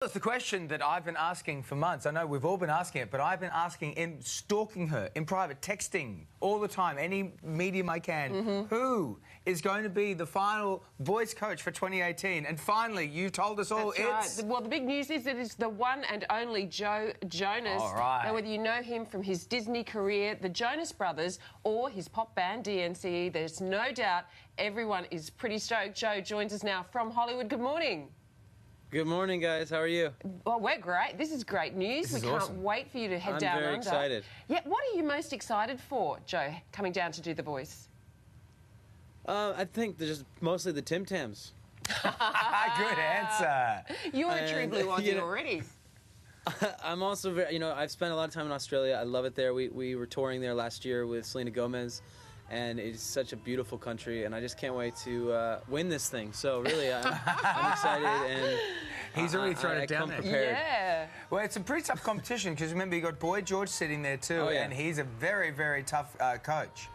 It's the question that I've been asking for months. I know we've all been asking it, but I've been asking, stalking her in private, texting all the time, any medium I can. Who is going to be the final voice coach for 2018? And finally, you told us all That's right. Well, the big news is that it's the one and only Jonas. All right. Now, whether you know him from his Disney career, the Jonas Brothers, or his pop band DNCE, there's no doubt everyone is pretty stoked. Joe joins us now from Hollywood. Good morning. Good morning, guys. How are you? Well, we're great. This is great news. This is can't awesome. wait for you to head down under. I'm very excited. Yeah, what are you most excited for, Joe, coming down to do The Voice? I think there's just mostly the Tim Tams. Good answer. You're a true blue Aussie already. I'm also very, I've spent a lot of time in Australia. I love it there. We were touring there last year with Selena Gomez, and it's such a beautiful country, and I just can't wait to win this thing. So really, I'm excited, and he's already thrown it down there. Prepared. Yeah. Well, it's a pretty tough competition because remember you got Boy George sitting there too, and he's a very, very tough coach.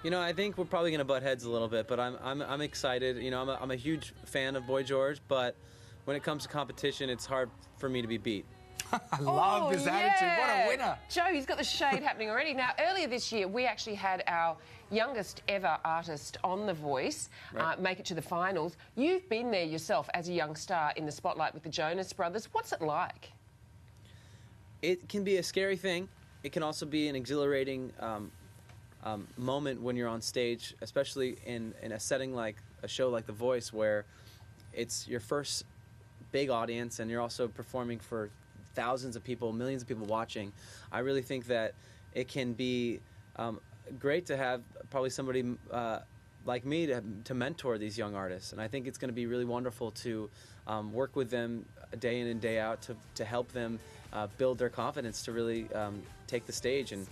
I think we're probably going to butt heads a little bit, but I'm excited. I'm a huge fan of Boy George, but when it comes to competition, it's hard for me to be beat. I love this attitude. What a winner. Joe, he's got the shade happening already. Now, earlier this year, we actually had our youngest ever artist on The Voice make it to the finals. You've been there yourself as a young star in the spotlight with the Jonas Brothers. What's it like? It can be a scary thing. It can also be an exhilarating moment when you're on stage, especially in a setting like a show like The Voice, where it's your first big audience and you're also performing for thousands of people, millions of people watching. I really think that it can be great to have probably somebody like me to mentor these young artists, and I think it's going to be really wonderful to work with them day in and day out to help them build their confidence to really take the stage. And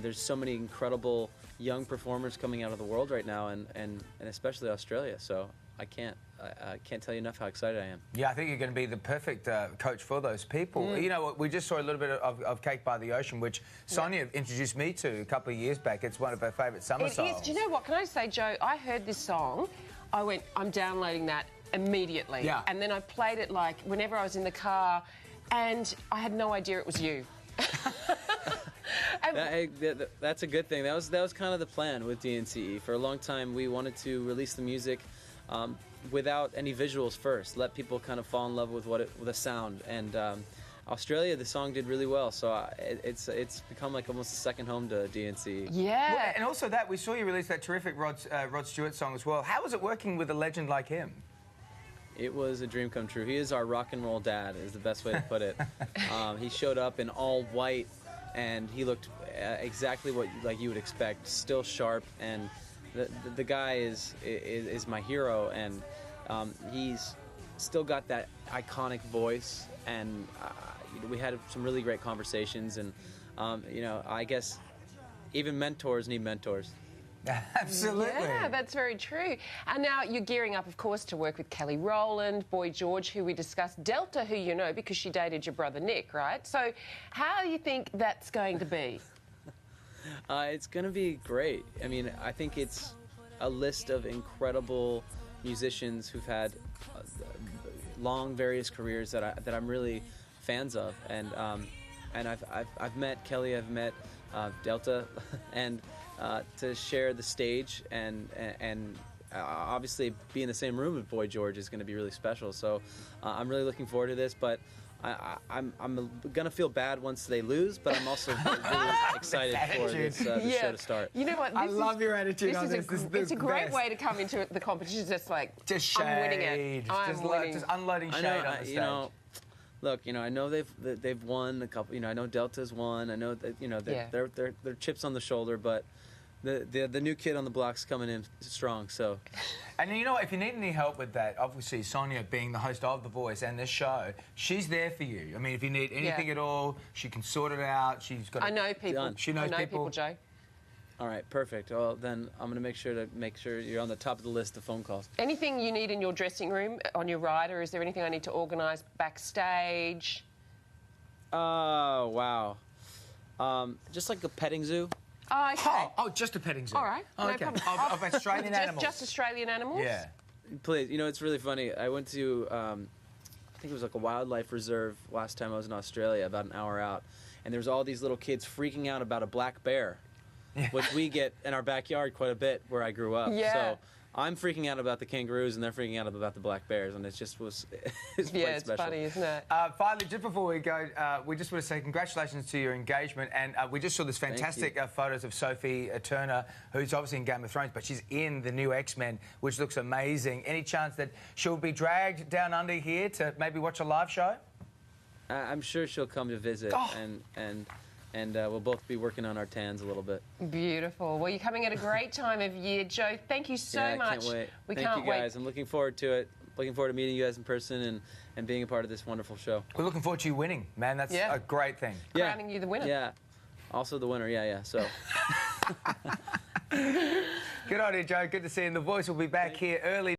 there's so many incredible young performers coming out of the world right now, and especially Australia. So I can't tell you enough how excited I am. Yeah, I think you're going to be the perfect coach for those people. You know, we just saw a little bit of Cake by the Ocean, which Sonia introduced me to a couple of years back. It's one of her favourite summer songs. Do you know what? Can I say, Joe, I heard this song. I went, I'm downloading that immediately. Yeah. And then I played it, like, whenever I was in the car, and I had no idea it was you. That's a good thing. That was kind of the plan with DNCE. For a long time, we wanted to release the music without any visuals first. Let people kind of fall in love with with the sound. And Australia, the song did really well. So it's become like almost a second home to DNCE. Yeah. Well, and also that we saw you release that terrific Rod Stewart song as well. How was it working with a legend like him? It was a dream come true. He is our rock and roll dad, is the best way to put it. He showed up in all white, and he looked exactly like you would expect, still sharp, and the guy is my hero, and he's still got that iconic voice, and we had some really great conversations, and I guess even mentors need mentors. Absolutely. Yeah, that's very true. And now you're gearing up, of course, to work with Kelly Rowland, Boy George, who we discussed, Delta, who you know because she dated your brother Nick, right? So how do you think that's going to be? It's going to be great. I mean, I think it's a list of incredible musicians who've had long, various careers that I'm really fans of, and I've met Kelly, I've met Delta, and to share the stage and obviously be in the same room with Boy George is going to be really special. So I'm really looking forward to this, but I'm going to feel bad once they lose, but I'm also really excited for this show to start. You know what? I love your attitude on this. It's a great way to come into the competition, just like, shade. I'm winning it. Just unloading shade on the stage. Look, I know they've won a couple. I know Delta's won. I know that they're chips on the shoulder, but the new kid on the block's coming in strong. So, and you know what? If you need any help with that, obviously Sonia, being the host of The Voice and this show, she's there for you. I mean, if you need anything at all, she can sort it out. She's got. I know people. She knows people, Joe. All right, perfect. Well, then I'm going to make sure you're on the top of the list of phone calls. Anything you need in your dressing room on your ride, or is there anything I need to organise backstage? Oh, wow. Just like a petting zoo. Oh, okay. Oh, just a petting zoo. All right. Oh, No okay. problem. Of Australian animals. Just Australian animals? Yeah. Please, it's really funny. I went to think it was like a wildlife reserve last time I was in Australia, about an hour out, and there was all these little kids freaking out about a black bear, which we get in our backyard quite a bit where I grew up. Yeah. So I'm freaking out about the kangaroos, and they're freaking out about the black bears, and it's just it's quite Yeah, it's special. funny, isn't it? Finally, just before we go, we just want to say congratulations to your engagement. And we just saw this fantastic photos of Sophie Turner, who's obviously in Game of Thrones, but she's in the new X-Men, which looks amazing. Any chance that she'll be dragged down under here to maybe watch a live show? I'm sure she'll come to visit, and we'll both be working on our tans a little bit. Beautiful. Well, you're coming at a great time of year, Joe. Thank you so much. I can't wait. We Thank can't you guys. wait. I'm looking forward to it. Looking forward to meeting you guys in person and being a part of this wonderful show. We're looking forward to you winning, man. That's a great thing. Crowning you the winner. Yeah. Also the winner. Yeah. So. Good on you, Joe. Good to see you. And The Voice will be back here early.